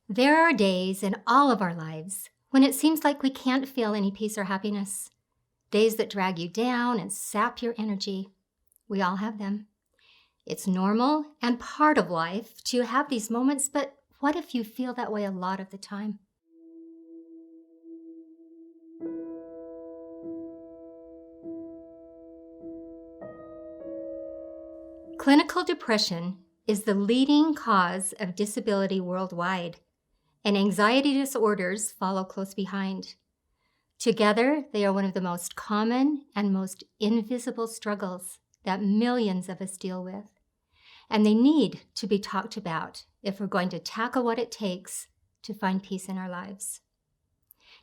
There are days in all of our lives when it seems like we can't feel any peace or happiness. Days that drag you down and sap your energy. We all have them. It's normal and part of life to have these moments, but what if you feel that way a lot of the time? Clinical depression is the leading cause of disability worldwide, and anxiety disorders follow close behind. Together, they are one of the most common and most invisible struggles that millions of us deal with, and they need to be talked about if we're going to tackle what it takes to find peace in our lives.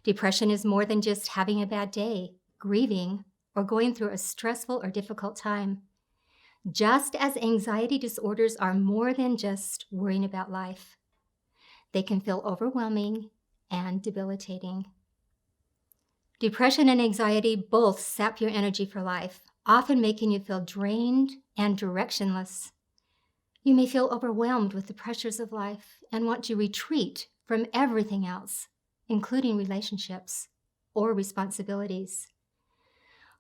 Depression is more than just having a bad day, grieving, or going through a stressful or difficult time. Just as anxiety disorders are more than just worrying about life. They can feel overwhelming and debilitating. Depression and anxiety both sap your energy for life, often making you feel drained and directionless. You may feel overwhelmed with the pressures of life and want to retreat from everything else, including relationships or responsibilities.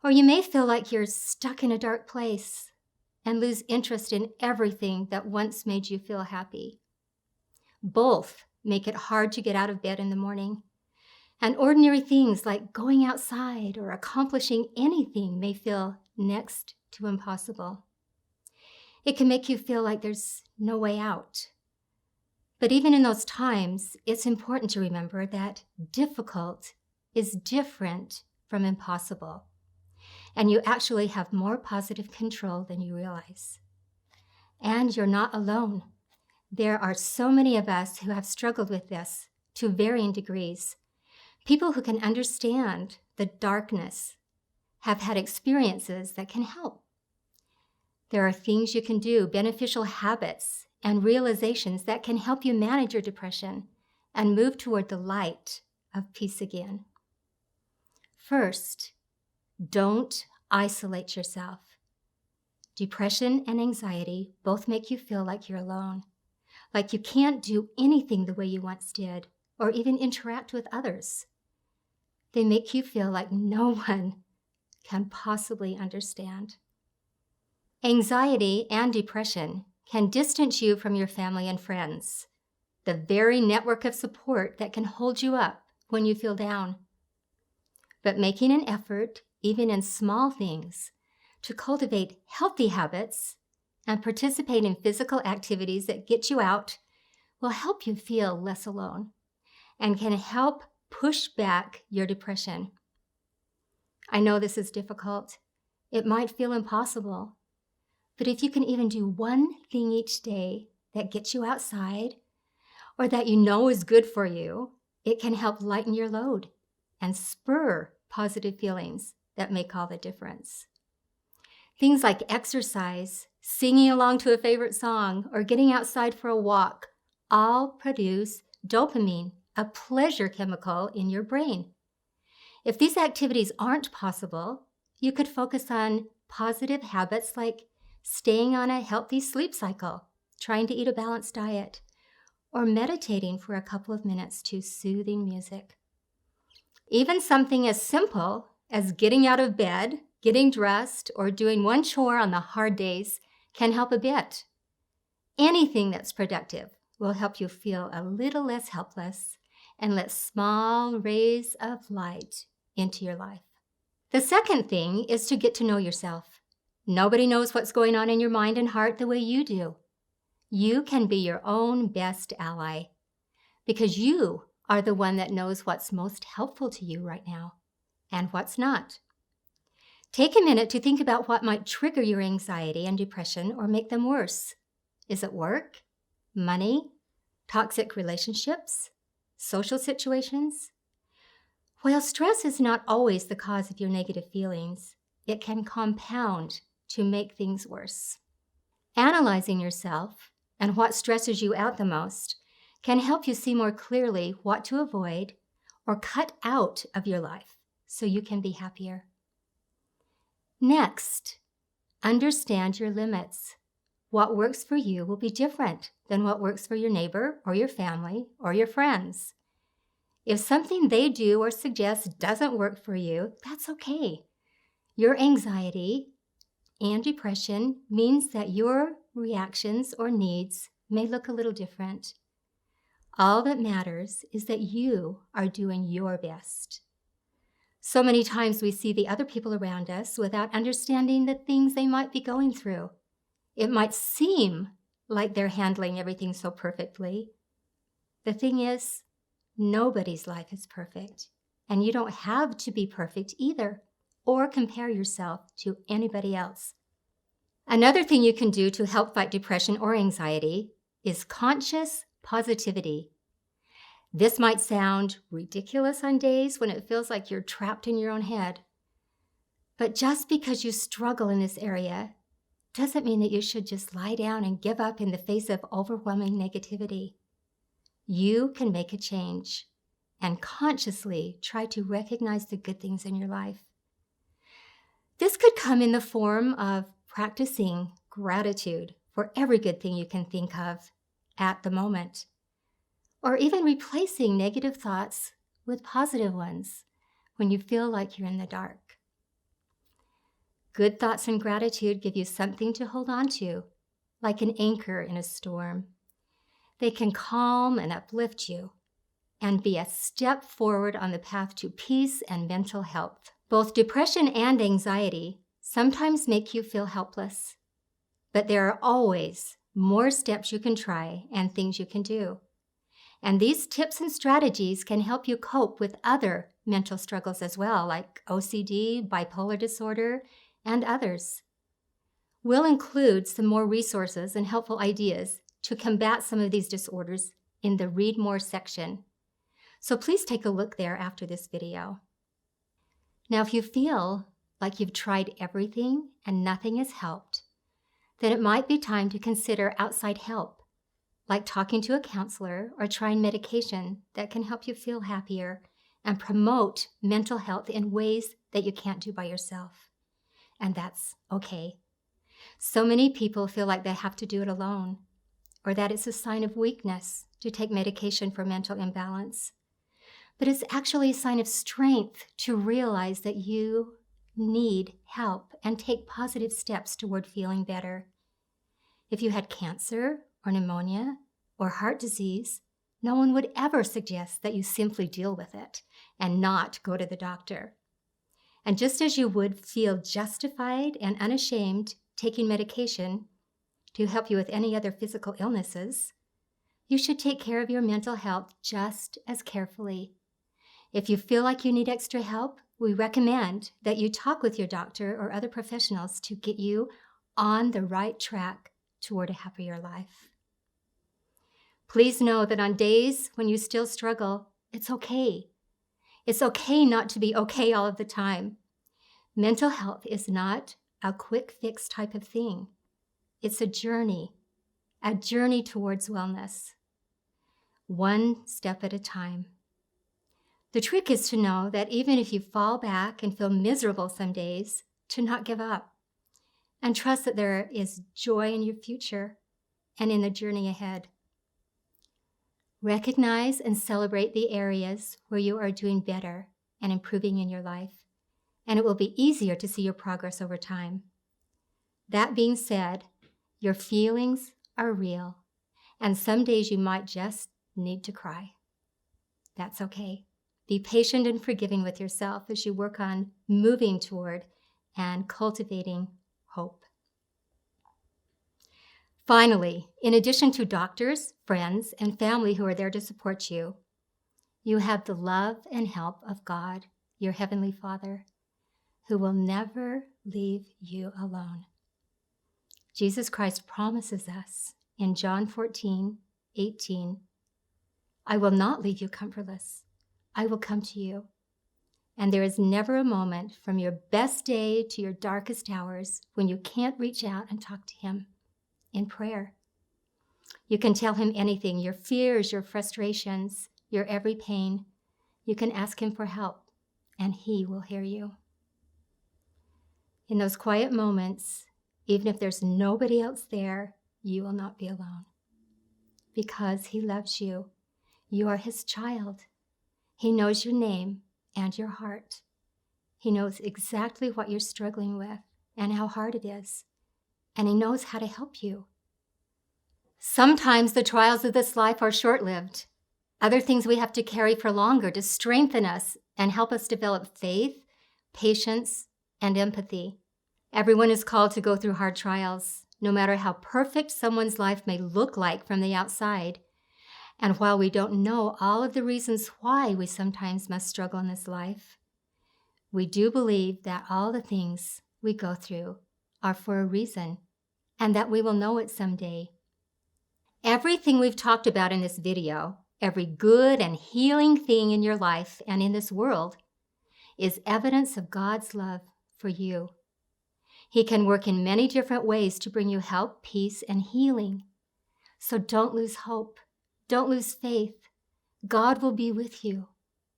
Or you may feel like you're stuck in a dark place and lose interest in everything that once made you feel happy. Both make it hard to get out of bed in the morning, and ordinary things like going outside or accomplishing anything may feel next to impossible. It can make you feel like there's no way out. But even in those times, it's important to remember that difficult is different from impossible. And you actually have more positive control than you realize. And you're not alone. There are so many of us who have struggled with this to varying degrees. People who can understand the darkness have had experiences that can help. There are things you can do, beneficial habits and realizations that can help you manage your depression and move toward the light of peace again. First, don't isolate yourself. Depression and anxiety both make you feel like you're alone, like you can't do anything the way you once did, or even interact with others. They make you feel like no one can possibly understand. Anxiety and depression can distance you from your family and friends, the very network of support that can hold you up when you feel down. But making an effort, even in small things, to cultivate healthy habits and participate in physical activities that get you out will help you feel less alone and can help push back your depression. I know this is difficult. It might feel impossible. But if you can even do one thing each day that gets you outside or that you know is good for you, it can help lighten your load and spur positive feelings that make all the difference. Things like exercise, singing along to a favorite song, or getting outside for a walk all produce dopamine, a pleasure chemical in your brain. If these activities aren't possible, you could focus on positive habits like staying on a healthy sleep cycle, trying to eat a balanced diet, or meditating for a couple of minutes to soothing music. Even something as simple as getting out of bed, getting dressed, or doing one chore on the hard days can help a bit. Anything that's productive will help you feel a little less helpless and let small rays of light into your life. The second thing is to get to know yourself. Nobody knows what's going on in your mind and heart the way you do. You can be your own best ally because you are the one that knows what's most helpful to you right now and what's not. Take a minute to think about what might trigger your anxiety and depression or make them worse. Is it work, money, toxic relationships, social situations? While stress is not always the cause of your negative feelings, it can compound to make things worse. Analyzing yourself and what stresses you out the most can help you see more clearly what to avoid or cut out of your life so you can be happier. Next, understand your limits. What works for you will be different than what works for your neighbor or your family or your friends. If something they do or suggest doesn't work for you, that's okay. Your anxiety and depression means that your reactions or needs may look a little different. All that matters is that you are doing your best. So many times we see the other people around us without understanding the things they might be going through. It might seem like they're handling everything so perfectly. The thing is, nobody's life is perfect, and you don't have to be perfect either, or compare yourself to anybody else. Another thing you can do to help fight depression or anxiety is conscious positivity. This might sound ridiculous on days when it feels like you're trapped in your own head. But just because you struggle in this area doesn't mean that you should just lie down and give up in the face of overwhelming negativity. You can make a change and consciously try to recognize the good things in your life. This could come in the form of practicing gratitude for every good thing you can think of at the moment, or even replacing negative thoughts with positive ones when you feel like you're in the dark. Good thoughts and gratitude give you something to hold on to, like an anchor in a storm. They can calm and uplift you and be a step forward on the path to peace and mental health. Both depression and anxiety sometimes make you feel helpless, but there are always more steps you can try and things you can do. And these tips and strategies can help you cope with other mental struggles as well, like OCD, bipolar disorder, and others. We'll include some more resources and helpful ideas to combat some of these disorders in the Read More section. So please take a look there after this video. Now, if you feel like you've tried everything and nothing has helped, then it might be time to consider outside help, like talking to a counselor or trying medication that can help you feel happier and promote mental health in ways that you can't do by yourself. And that's okay. So many people feel like they have to do it alone, or that it's a sign of weakness to take medication for mental imbalance. But it's actually a sign of strength to realize that you need help and take positive steps toward feeling better. If you had cancer or pneumonia or heart disease, no one would ever suggest that you simply deal with it and not go to the doctor. And just as you would feel justified and unashamed taking medication to help you with any other physical illnesses, you should take care of your mental health just as carefully. If you feel like you need extra help, we recommend that you talk with your doctor or other professionals to get you on the right track toward a happier life. Please know that on days when you still struggle, it's okay. It's okay not to be okay all of the time. Mental health is not a quick fix type of thing. It's a journey towards wellness, one step at a time. The trick is to know that even if you fall back and feel miserable some days, to not give up and trust that there is joy in your future and in the journey ahead. Recognize and celebrate the areas where you are doing better and improving in your life, and it will be easier to see your progress over time. That being said, your feelings are real, and some days you might just need to cry. That's okay. Be patient and forgiving with yourself as you work on moving toward and cultivating hope. Finally, in addition to doctors, friends, and family who are there to support you, you have the love and help of God, your Heavenly Father, who will never leave you alone. Jesus Christ promises us in John 14:18, I will not leave you comfortless. I will come to you. And there is never a moment from your best day to your darkest hours when you can't reach out and talk to him in prayer. You can tell him anything, your fears, your frustrations, your every pain. You can ask him for help, and he will hear you. In those quiet moments, even if there's nobody else there, you will not be alone. Because He loves you. You are His child. He knows your name and your heart. He knows exactly what you're struggling with and how hard it is. And He knows how to help you. Sometimes the trials of this life are short-lived. Other things we have to carry for longer to strengthen us and help us develop faith, patience, and empathy. Everyone is called to go through hard trials, no matter how perfect someone's life may look like from the outside. And while we don't know all of the reasons why we sometimes must struggle in this life, we do believe that all the things we go through are for a reason, and that we will know it someday. Everything we've talked about in this video, every good and healing thing in your life and in this world, is evidence of God's love for you. He can work in many different ways to bring you help, peace, and healing. So don't lose hope. Don't lose faith. God will be with you,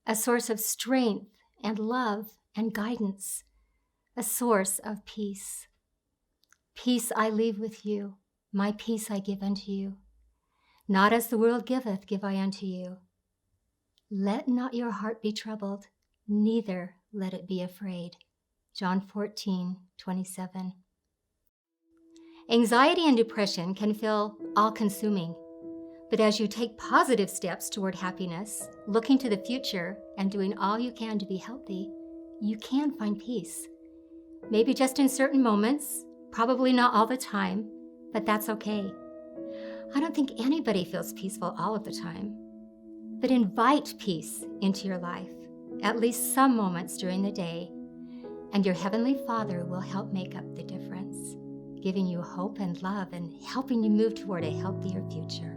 a source of strength and love and guidance, a source of peace. Peace I leave with you, my peace I give unto you. Not as the world giveth, give I unto you. Let not your heart be troubled, neither let it be afraid. John 14:27. Anxiety and depression can feel all-consuming, but as you take positive steps toward happiness, looking to the future and doing all you can to be healthy, you can find peace. Maybe just in certain moments, probably not all the time, but that's okay. I don't think anybody feels peaceful all of the time, but invite peace into your life, at least some moments during the day, and your Heavenly Father will help make up the difference, giving you hope and love and helping you move toward a healthier future.